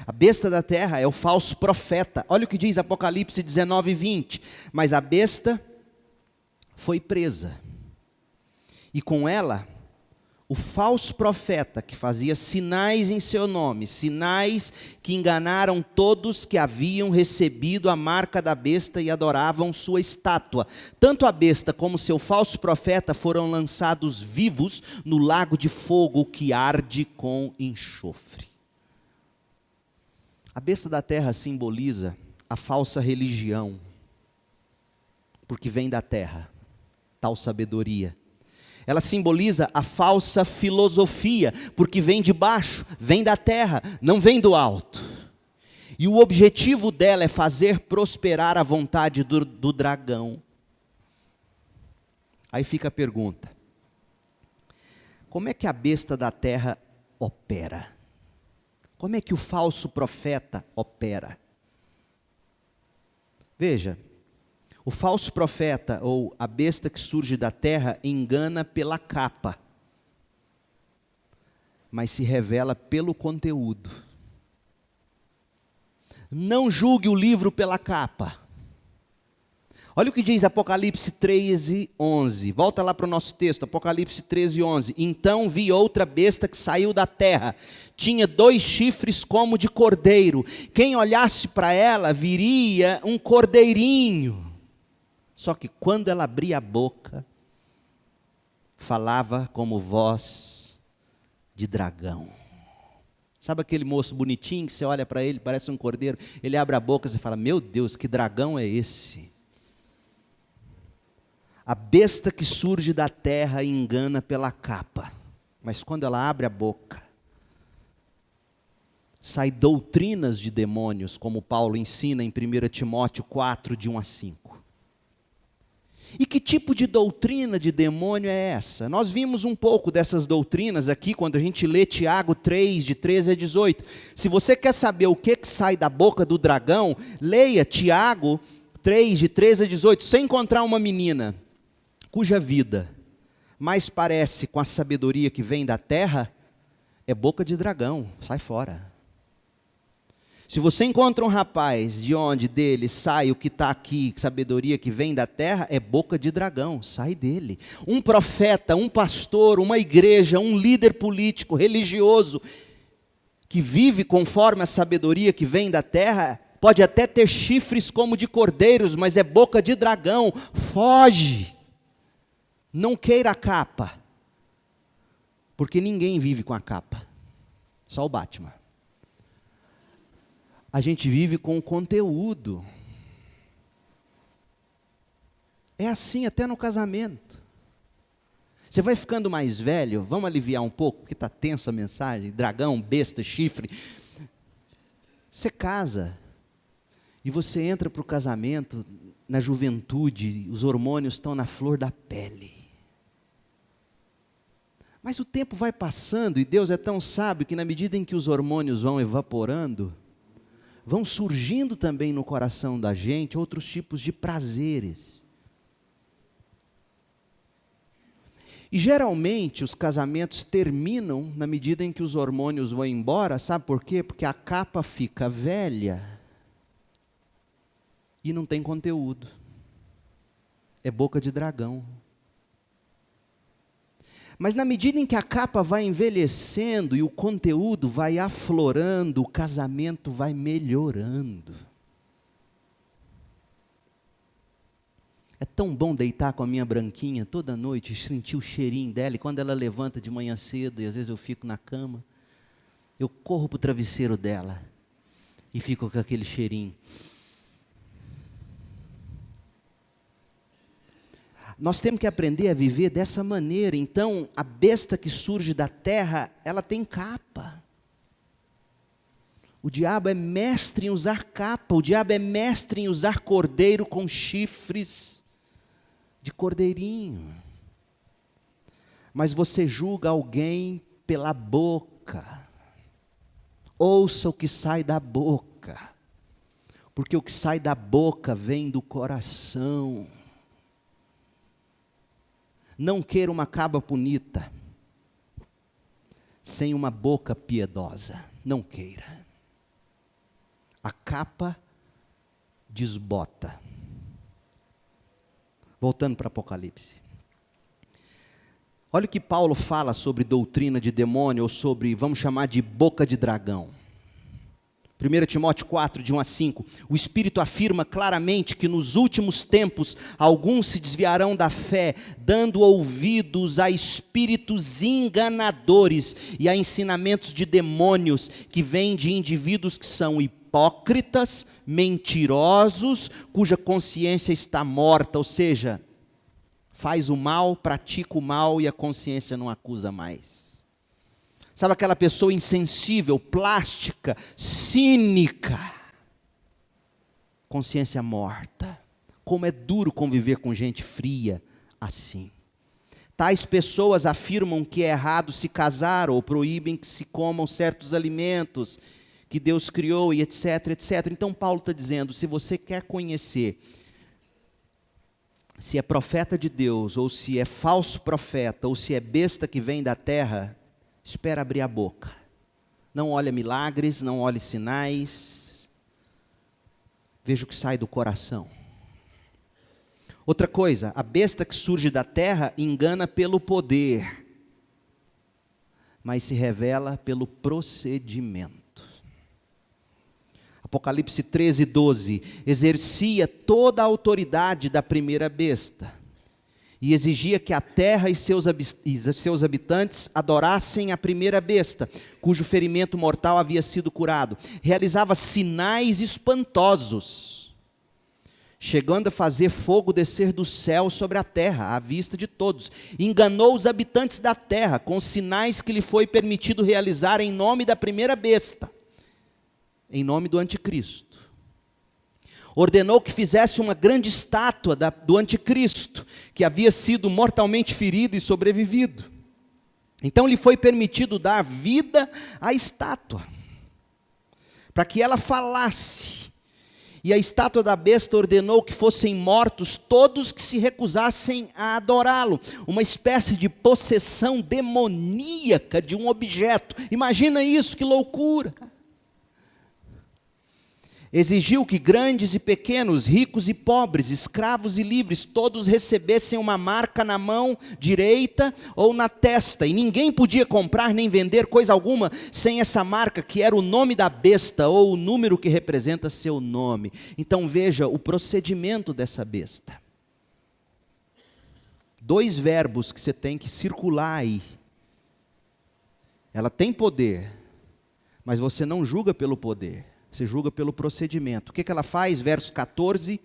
A besta da terra é o falso profeta. Olha o que diz Apocalipse 19, 20. Mas a besta foi presa. E com ela, o falso profeta que fazia sinais em seu nome, sinais que enganaram todos que haviam recebido a marca da besta e adoravam sua estátua. Tanto a besta como seu falso profeta foram lançados vivos no lago de fogo que arde com enxofre. A besta da terra simboliza a falsa religião, porque vem da terra, tal sabedoria. Ela simboliza a falsa filosofia, porque vem de baixo, vem da terra, não vem do alto. E o objetivo dela é fazer prosperar a vontade do dragão. Aí fica a pergunta: como é que a besta da terra opera? Como é que o falso profeta opera? Veja, o falso profeta, ou a besta que surge da terra, engana pela capa, mas se revela pelo conteúdo. Não julgue o livro pela capa. Olha o que diz Apocalipse 13, 11. Volta lá para o nosso texto, Apocalipse 13, 11. Então vi outra besta que saiu da terra. Tinha 2 chifres como de cordeiro. Quem olhasse para ela, viria um cordeirinho. Só que quando ela abria a boca, falava como voz de dragão. Sabe aquele moço bonitinho que você olha para ele, parece um cordeiro, ele abre a boca e você fala: meu Deus, que dragão é esse? A besta que surge da terra engana pela capa, mas quando ela abre a boca, sai doutrinas de demônios, como Paulo ensina em 1 Timóteo 4, de 1 a 5. E que tipo de doutrina de demônio é essa? Nós vimos um pouco dessas doutrinas aqui, quando a gente lê Tiago 3, de 13 a 18. Se você quer saber o que sai da boca do dragão, leia Tiago 3, de 13 a 18. Se encontrar uma menina cuja vida mais parece com a sabedoria que vem da terra, é boca de dragão, sai fora. Se você encontra um rapaz de onde dele sai o que está aqui, sabedoria que vem da terra, é boca de dragão, sai dele. Um profeta, um pastor, uma igreja, um líder político, religioso, que vive conforme a sabedoria que vem da terra, pode até ter chifres como de cordeiros, mas é boca de dragão, foge. Não queira a capa. Porque ninguém vive com a capa, só o Batman. A gente vive com o conteúdo. É assim até no casamento. Você vai ficando mais velho, vamos aliviar um pouco, porque está tensa a mensagem, dragão, besta, chifre. Você casa, e você entra para o casamento, na juventude, os hormônios estão na flor da pele. Mas o tempo vai passando, e Deus é tão sábio que na medida em que os hormônios vão evaporando, vão surgindo também no coração da gente outros tipos de prazeres. E geralmente os casamentos terminam na medida em que os hormônios vão embora, sabe por quê? Porque a capa fica velha e não tem conteúdo. É boca de dragão. Mas na medida em que a capa vai envelhecendo e o conteúdo vai aflorando, o casamento vai melhorando. É tão bom deitar com a minha branquinha toda noite e sentir o cheirinho dela. E quando ela levanta de manhã cedo, e às vezes eu fico na cama, eu corro para o travesseiro dela e fico com aquele cheirinho. Nós temos que aprender a viver dessa maneira. Então, a besta que surge da terra, ela tem capa. O diabo é mestre em usar capa. O diabo é mestre em usar cordeiro com chifres de cordeirinho. Mas você julga alguém pela boca. Ouça o que sai da boca. Porque o que sai da boca vem do coração. Não queira uma caba bonita sem uma boca piedosa. Não queira. A capa desbota. Voltando para Apocalipse. Olha o que Paulo fala sobre doutrina de demônio, ou sobre, vamos chamar de boca de dragão. 1 Timóteo 4, de 1 a 5, o Espírito afirma claramente que nos últimos tempos, alguns se desviarão da fé, dando ouvidos a espíritos enganadores e a ensinamentos de demônios, que vêm de indivíduos que são hipócritas, mentirosos, cuja consciência está morta, ou seja, faz o mal, pratica o mal e a consciência não acusa mais. Sabe aquela pessoa insensível, plástica, cínica, consciência morta. Como é duro conviver com gente fria assim. Tais pessoas afirmam que é errado se casar ou proíbem que se comam certos alimentos que Deus criou e etc, etc. Então Paulo está dizendo, se você quer conhecer se é profeta de Deus, ou se é falso profeta, ou se é besta que vem da terra, espera abrir a boca. Não olha milagres, não olhe sinais. Veja o que sai do coração. Outra coisa, a besta que surge da terra engana pelo poder, mas se revela pelo procedimento. Apocalipse 13, 12, exercia toda a autoridade da primeira besta, e exigia que a terra e seus habitantes adorassem a primeira besta, cujo ferimento mortal havia sido curado. Realizava sinais espantosos, chegando a fazer fogo descer do céu sobre a terra, à vista de todos. Enganou os habitantes da terra, com os sinais que lhe foi permitido realizar em nome da primeira besta, em nome do anticristo. Ordenou que fizesse uma grande estátua do anticristo, que havia sido mortalmente ferido e sobrevivido. Então lhe foi permitido dar vida à estátua, para que ela falasse. E a estátua da besta ordenou que fossem mortos todos que se recusassem a adorá-lo. Uma espécie de possessão demoníaca de um objeto. Imagina isso, que loucura! Exigiu que grandes e pequenos, ricos e pobres, escravos e livres, todos recebessem uma marca na mão direita ou na testa, e ninguém podia comprar nem vender coisa alguma sem essa marca, que era o nome da besta, ou o número que representa seu nome. Então veja o procedimento dessa besta. 2 verbos que você tem que circular aí. Ela tem poder, mas você não julga pelo poder, você julga pelo procedimento. O que ela faz? Verso 14,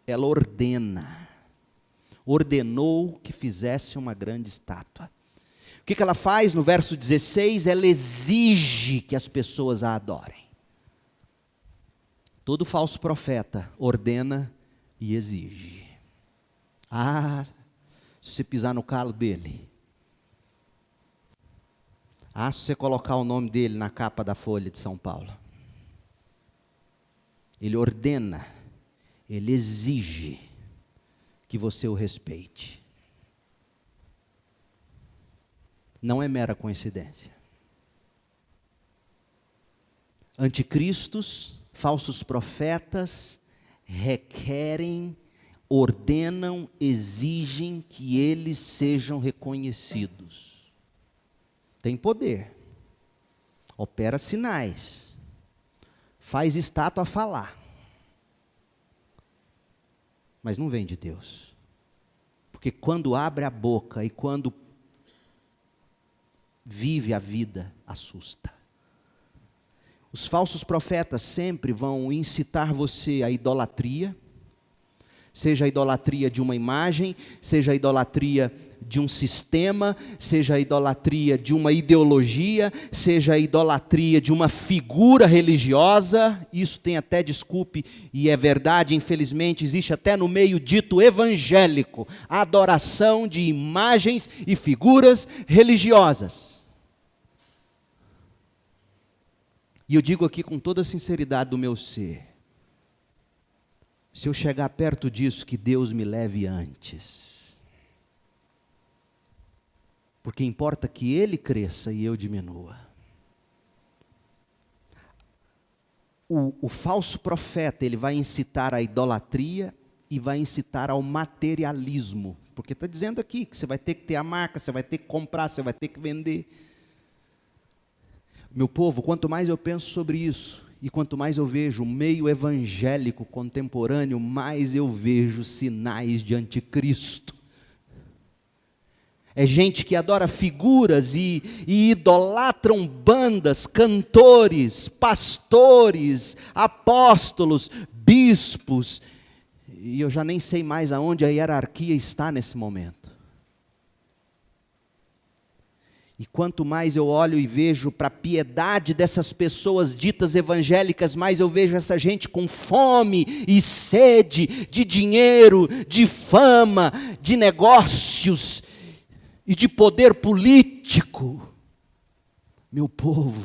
ela ordena. Ordenou que fizesse uma grande estátua. O que ela faz? No verso 16, ela exige que as pessoas a adorem. Todo falso profeta ordena e exige. Se você pisar no calo dele. Se você colocar o nome dele na capa da Folha de São Paulo. Ele ordena, ele exige que você o respeite. Não é mera coincidência. Anticristos, falsos profetas, requerem, ordenam, exigem que eles sejam reconhecidos. Tem poder, opera sinais, faz estátua falar, mas não vem de Deus. Porque quando abre a boca e quando vive a vida, assusta. Os falsos profetas sempre vão incitar você à idolatria, seja a idolatria de uma imagem, seja a idolatria de um sistema, seja a idolatria de uma ideologia, seja a idolatria de uma figura religiosa. Isso tem até, desculpe, e é verdade, infelizmente, existe até no meio dito evangélico, a adoração de imagens e figuras religiosas. E eu digo aqui com toda a sinceridade do meu ser, se eu chegar perto disso, que Deus me leve antes. Porque importa que Ele cresça e eu diminua. O falso profeta, ele vai incitar à idolatria e vai incitar ao materialismo. Porque está dizendo aqui que você vai ter que ter a marca, você vai ter que comprar, você vai ter que vender. Meu povo, quanto mais eu penso sobre isso, e quanto mais eu vejo o meio evangélico contemporâneo, mais eu vejo sinais de anticristo. É gente que adora figuras e idolatram bandas, cantores, pastores, apóstolos, bispos. E eu já nem sei mais aonde a hierarquia está nesse momento. E quanto mais eu olho e vejo para a piedade dessas pessoas ditas evangélicas, mais eu vejo essa gente com fome e sede de dinheiro, de fama, de negócios e de poder político. Meu povo,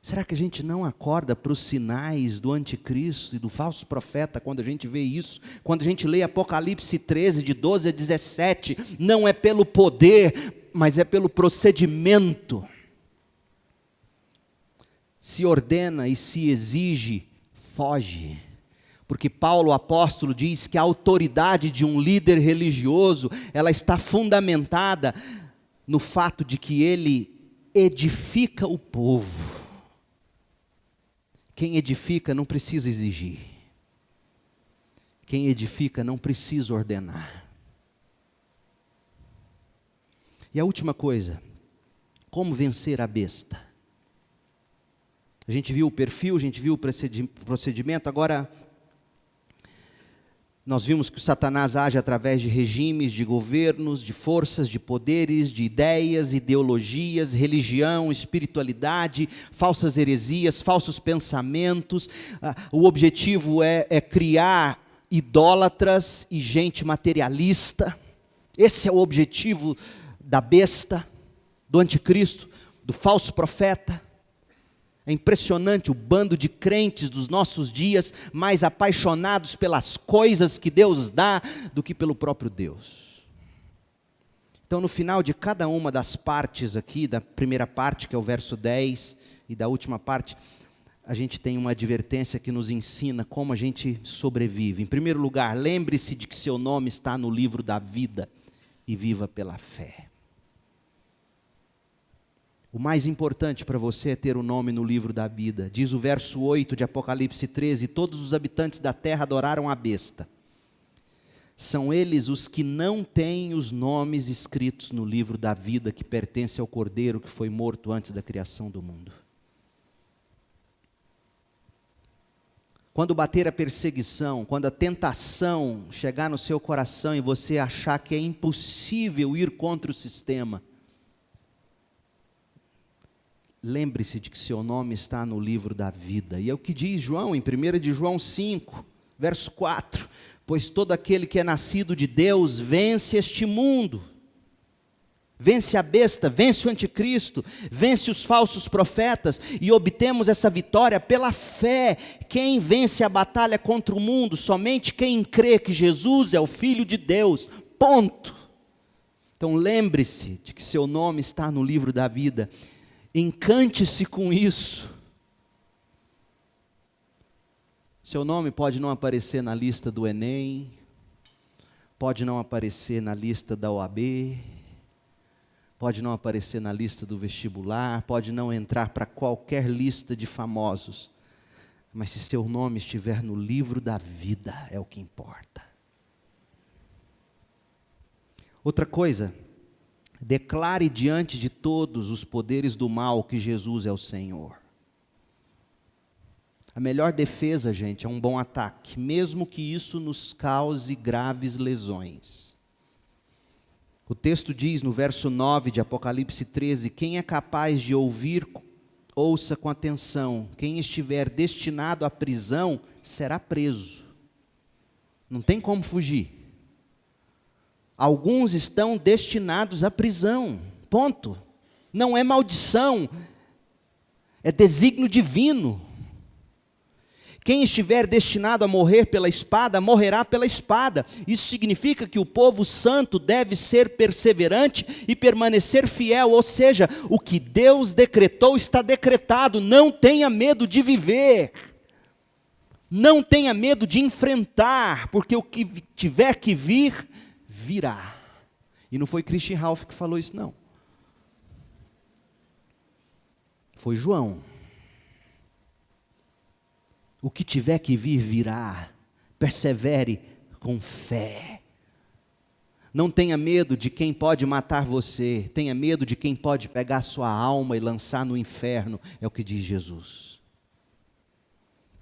será que a gente não acorda para os sinais do anticristo e do falso profeta quando a gente vê isso? Quando a gente lê Apocalipse 13, de 12 a 17, não é pelo poder, mas é pelo procedimento. Se ordena e se exige, foge. Porque Paulo, o apóstolo, diz que a autoridade de um líder religioso, ela está fundamentada no fato de que ele edifica o povo. Quem edifica não precisa exigir. Quem edifica não precisa ordenar. E a última coisa, como vencer a besta? A gente viu o perfil, a gente viu o procedimento, agora nós vimos que o Satanás age através de regimes, de governos, de forças, de poderes, de ideias, ideologias, religião, espiritualidade, falsas heresias, falsos pensamentos. O objetivo é criar idólatras e gente materialista. Esse é o objetivo da besta, do anticristo, do falso profeta. É impressionante o bando de crentes dos nossos dias, mais apaixonados pelas coisas que Deus dá do que pelo próprio Deus. Então, no final de cada uma das partes aqui, da primeira parte, que é o verso 10, e da última parte, a gente tem uma advertência que nos ensina como a gente sobrevive. Em primeiro lugar, lembre-se de que seu nome está no livro da vida e viva pela fé. O mais importante para você é ter o nome no livro da vida. Diz o verso 8 de Apocalipse 13, todos os habitantes da terra adoraram a besta. São eles os que não têm os nomes escritos no livro da vida que pertence ao Cordeiro que foi morto antes da criação do mundo. Quando bater a perseguição, quando a tentação chegar no seu coração e você achar que é impossível ir contra o sistema, lembre-se de que seu nome está no livro da vida. E é o que diz João, em 1 de João 5, verso 4. Pois todo aquele que é nascido de Deus vence este mundo. Vence a besta, vence o anticristo, vence os falsos profetas, e obtemos essa vitória pela fé. Quem vence a batalha contra o mundo? Somente quem crê que Jesus é o Filho de Deus. Ponto. Então lembre-se de que seu nome está no livro da vida. Encante-se com isso. Seu nome pode não aparecer na lista do Enem, pode não aparecer na lista da OAB, pode não aparecer na lista do vestibular, pode não entrar para qualquer lista de famosos, mas se seu nome estiver no livro da vida, é o que importa. Outra coisa, declare diante de todos os poderes do mal que Jesus é o Senhor. A melhor defesa, gente, é um bom ataque, mesmo que isso nos cause graves lesões. O texto diz no verso 9 de Apocalipse 13, quem é capaz de ouvir, ouça com atenção. Quem estiver destinado à prisão, será preso. Não tem como fugir. Alguns estão destinados à prisão, ponto. Não é maldição, é desígnio divino. Quem estiver destinado a morrer pela espada, morrerá pela espada. Isso significa que o povo santo deve ser perseverante e permanecer fiel, ou seja, o que Deus decretou está decretado. Não tenha medo de viver, não tenha medo de enfrentar, porque o que tiver que vir, virá. E não foi Christian Ralph que falou isso, não. Foi João. O que tiver que vir, virá. Persevere com fé. Não tenha medo de quem pode matar você. Tenha medo de quem pode pegar sua alma e lançar no inferno. É o que diz Jesus.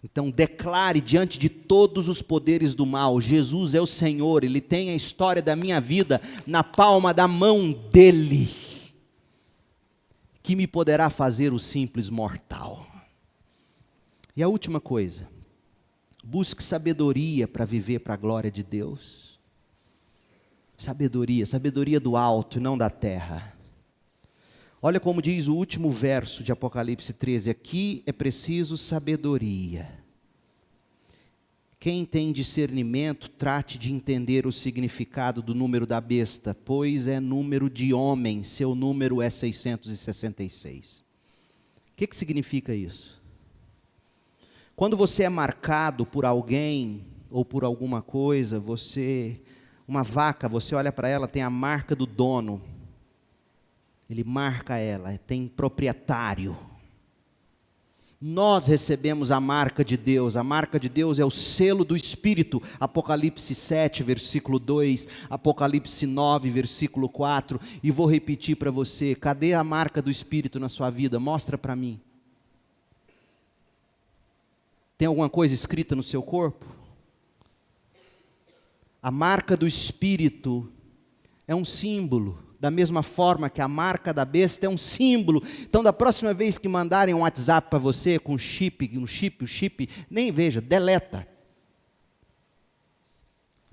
Então declare diante de todos os poderes do mal, Jesus é o Senhor, Ele tem a história da minha vida na palma da mão dEle. Que me poderá fazer o simples mortal? E a última coisa, busque sabedoria para viver para a glória de Deus. Sabedoria do alto e não da terra. Olha como diz o último verso de Apocalipse 13, aqui é preciso sabedoria. Quem tem discernimento, trate de entender o significado do número da besta, pois é número de homem, seu número é 666. O que significa isso? Quando você é marcado por alguém ou por alguma coisa, uma vaca, você olha para ela, tem a marca do dono. Ele marca ela, tem proprietário. Nós recebemos a marca de Deus é o selo do Espírito. Apocalipse 7, versículo 2, Apocalipse 9, versículo 4. E vou repetir para você, cadê a marca do Espírito na sua vida? Mostra para mim. Tem alguma coisa escrita no seu corpo? A marca do Espírito é um símbolo, da mesma forma que a marca da besta é um símbolo. Então, da próxima vez que mandarem um WhatsApp para você com o chip, nem veja, deleta.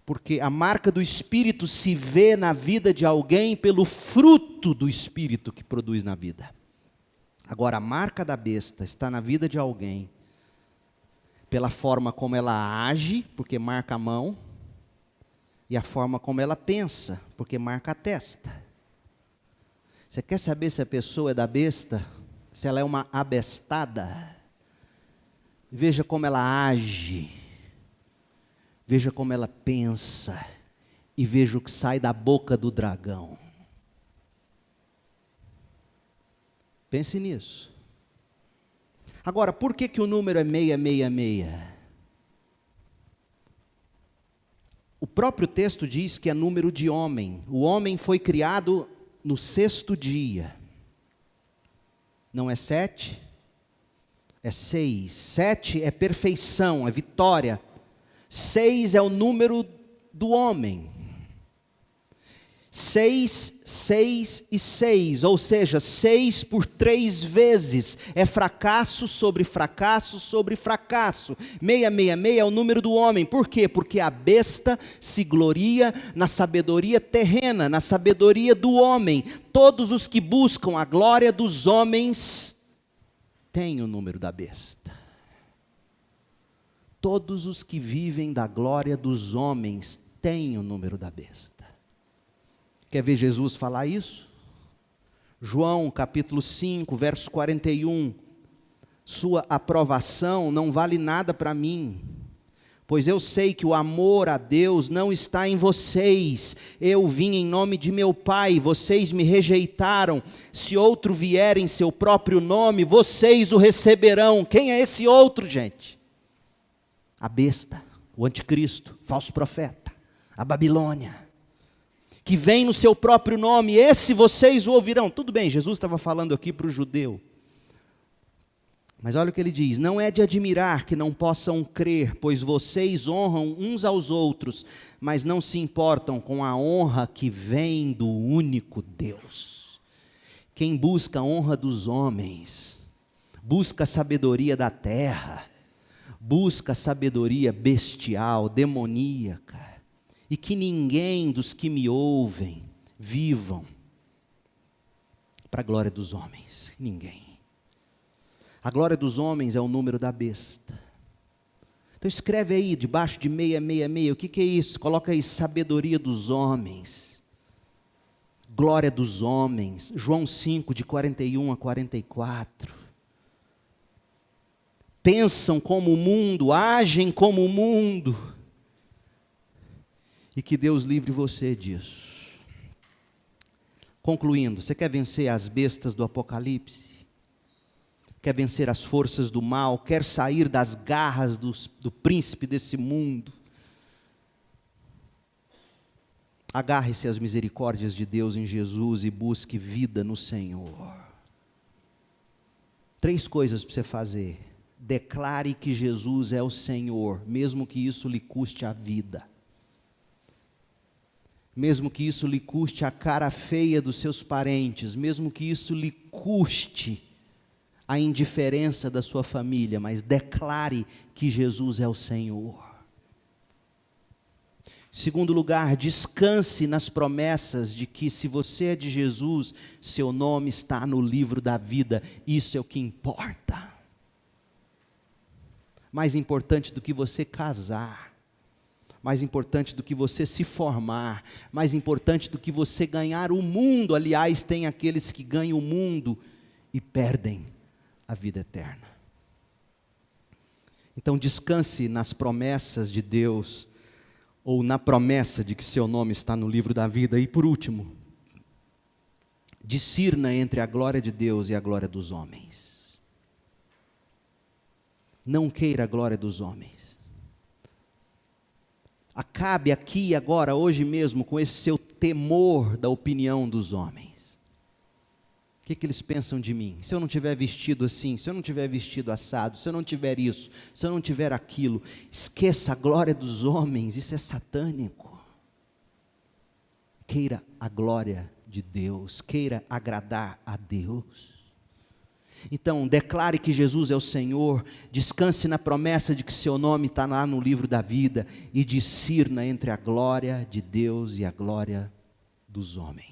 Porque a marca do Espírito se vê na vida de alguém pelo fruto do Espírito que produz na vida. Agora, a marca da besta está na vida de alguém pela forma como ela age, porque marca a mão, e a forma como ela pensa, porque marca a testa. Você quer saber se a pessoa é da besta? Se ela é uma abestada? Veja como ela age, veja como ela pensa, e veja o que sai da boca do dragão. Pense nisso. Agora, por que o número é 666? O próprio texto diz que é número de homem. O homem foi criado no 6º dia. Não é 7? É 6. 7 é perfeição, é vitória. 6 é o número do homem. 6, 6 e 6, ou seja, 6 por 3 vezes, é fracasso sobre fracasso sobre fracasso. 666 é o número do homem, por quê? Porque a besta se gloria na sabedoria terrena, na sabedoria do homem. Todos os que buscam a glória dos homens, têm o número da besta. Todos os que vivem da glória dos homens, têm o número da besta. Quer ver Jesus falar isso? João capítulo 5, verso 41. Sua aprovação não vale nada para mim, pois eu sei que o amor a Deus não está em vocês. Eu vim em nome de meu Pai, vocês me rejeitaram. Se outro vier em seu próprio nome, vocês o receberão. Quem é esse outro, gente? A besta, o anticristo, falso profeta, a Babilônia, que vem no seu próprio nome, esse vocês o ouvirão. Tudo bem, Jesus estava falando aqui para o judeu. Mas olha o que ele diz: não é de admirar que não possam crer, pois vocês honram uns aos outros, mas não se importam com a honra que vem do único Deus. Quem busca a honra dos homens, busca a sabedoria da terra, busca a sabedoria bestial, demoníaca. E que ninguém dos que me ouvem vivam para a glória dos homens. Ninguém. A glória dos homens é o número da besta. Então escreve aí, debaixo de 666, o que é isso? Coloca aí, sabedoria dos homens. Glória dos homens. João 5, de 41 a 44. Pensam como o mundo, agem como o mundo. E que Deus livre você disso. Concluindo, você quer vencer as bestas do Apocalipse? Quer vencer as forças do mal? Quer sair das garras do príncipe desse mundo? Agarre-se às misericórdias de Deus em Jesus e busque vida no Senhor. 3 coisas para você fazer. Declare que Jesus é o Senhor, mesmo que isso lhe custe a vida. Mesmo que isso lhe custe a cara feia dos seus parentes, mesmo que isso lhe custe a indiferença da sua família, mas declare que Jesus é o Senhor. Em segundo lugar, descanse nas promessas de que se você é de Jesus, seu nome está no livro da vida, isso é o que importa. Mais importante do que você casar, mais importante do que você se formar, mais importante do que você ganhar o mundo. Aliás, tem aqueles que ganham o mundo e perdem a vida eterna. Então descanse nas promessas de Deus, ou na promessa de que seu nome está no livro da vida. E por último, discirna entre a glória de Deus e a glória dos homens. Não queira a glória dos homens. Acabe aqui e agora, hoje mesmo, com esse seu temor da opinião dos homens. O que eles pensam de mim? Se eu não tiver vestido assim, se eu não tiver vestido assado, se eu não tiver isso, se eu não tiver aquilo. Esqueça a glória dos homens, isso é satânico. Queira a glória de Deus, queira agradar a Deus. Então, declare que Jesus é o Senhor, descanse na promessa de que seu nome está lá no livro da vida, e discirna entre a glória de Deus e a glória dos homens.